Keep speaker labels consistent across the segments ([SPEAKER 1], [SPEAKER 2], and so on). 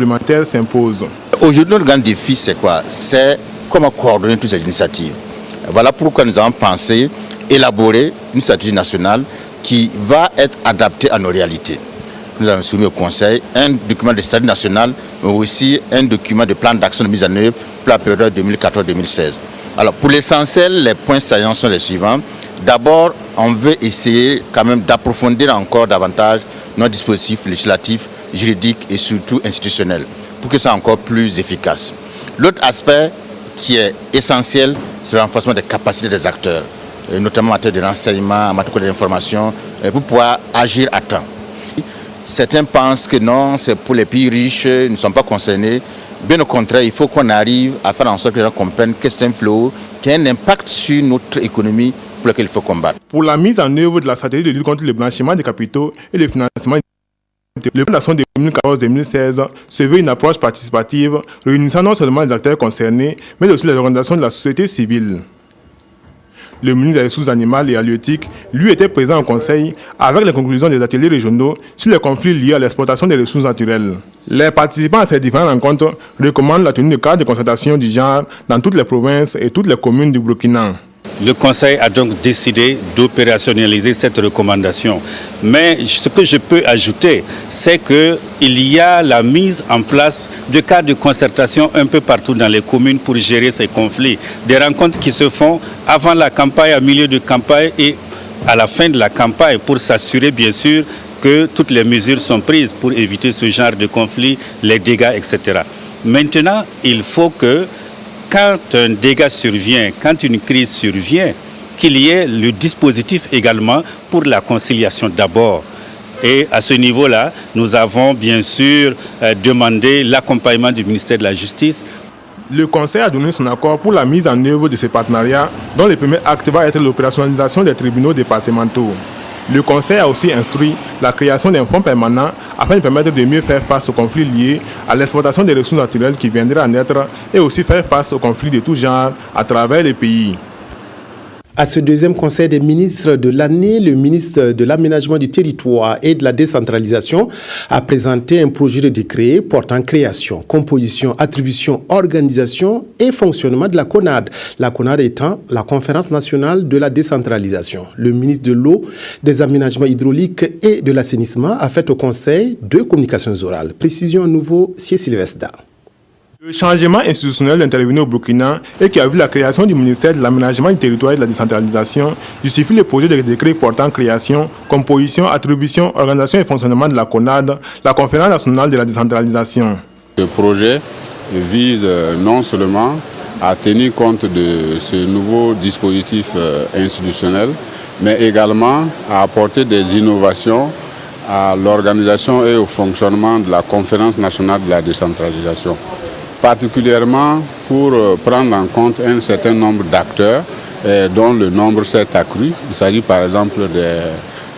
[SPEAKER 1] supplémentaires s'imposent.
[SPEAKER 2] Aujourd'hui, notre grand défi, c'est quoi? C'est comment coordonner toutes ces initiatives. Voilà pourquoi nous avons pensé élaborer une stratégie nationale qui va être adaptée à nos réalités. Nous avons soumis au Conseil un document de stratégie nationale, mais aussi un document de plan d'action de mise en œuvre pour la période 2014-2016. Alors, pour l'essentiel, les points saillants sont les suivants. D'abord, on veut essayer quand même d'approfondir encore davantage nos dispositifs législatifs, juridiques et surtout institutionnels, pour que ce soit encore plus efficace. L'autre aspect qui est essentiel, c'est le renforcement des capacités des acteurs, notamment en matière de renseignement, en matière d'information, pour pouvoir agir à temps. Certains pensent que non, c'est pour les pays riches, ils ne sont pas concernés. Bien au contraire, il faut qu'on arrive à faire en sorte que les gens comprennent que c'est un fléau qui a un impact sur notre économie pour lequel il faut combattre.
[SPEAKER 1] Pour la mise en œuvre de la stratégie de lutte contre le blanchiment des capitaux et le financement, le plan d'action 2014-2016 se veut une approche participative réunissant non seulement les acteurs concernés, mais aussi les organisations de la société civile. Le ministre des Ressources animales et halieutiques, lui, était présent au Conseil avec les conclusions des ateliers régionaux sur les conflits liés à l'exploitation des ressources naturelles. Les participants à ces différentes rencontres recommandent la tenue de cadres de concertation du genre dans toutes les provinces et toutes les communes du Burkina.
[SPEAKER 3] Le Conseil a donc décidé d'opérationnaliser cette recommandation. Mais ce que je peux ajouter, c'est qu'il y a la mise en place de cadres de concertation un peu partout dans les communes pour gérer ces conflits. Des rencontres qui se font avant la campagne, à milieu de campagne et à la fin de la campagne pour s'assurer bien sûr que toutes les mesures sont prises pour éviter ce genre de conflits, les dégâts, etc. Maintenant, il faut que quand un dégât survient, quand une crise survient, qu'il y ait le dispositif également pour la conciliation d'abord. Et à ce niveau-là, nous avons bien sûr demandé l'accompagnement du ministère de la Justice.
[SPEAKER 1] Le Conseil a donné son accord pour la mise en œuvre de ces partenariats, dont le premier acte va être l'opérationnalisation des tribunaux départementaux. Le Conseil a aussi instruit la création d'un fonds permanent afin de permettre de mieux faire face aux conflits liés à l'exploitation des ressources naturelles qui viendraient à naître et aussi faire face aux conflits de tout genre à travers les pays.
[SPEAKER 4] À ce deuxième conseil des ministres de l'année, le ministre de l'Aménagement du territoire et de la décentralisation a présenté un projet de décret portant création, composition, attribution, organisation et fonctionnement de la CONAD. La CONAD étant la Conférence nationale de la décentralisation. Le ministre de l'eau, des aménagements hydrauliques et de l'assainissement a fait au conseil 2 communications orales. Précision à nouveau, c'est Sylvestre.
[SPEAKER 1] Le changement institutionnel intervenu au Burkina et qui a vu la création du ministère de l'Aménagement du territoire et de la décentralisation justifie le projet de décret portant création, composition, attribution, organisation et fonctionnement de la CONAD, la Conférence nationale de la décentralisation.
[SPEAKER 5] Ce projet vise non seulement à tenir compte de ce nouveau dispositif institutionnel, mais également à apporter des innovations à l'organisation et au fonctionnement de la Conférence nationale de la décentralisation. Particulièrement pour prendre en compte un certain nombre d'acteurs dont le nombre s'est accru. Il s'agit par exemple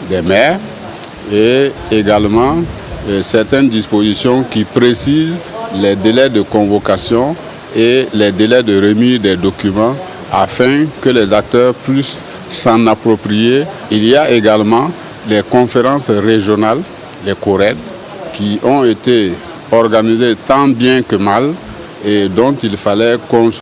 [SPEAKER 5] des maires et également certaines dispositions qui précisent les délais de convocation et les délais de remise des documents afin que les acteurs puissent s'en approprier. Il y a également les conférences régionales, les CORED, qui ont été organisées tant bien que mal et dont il fallait construire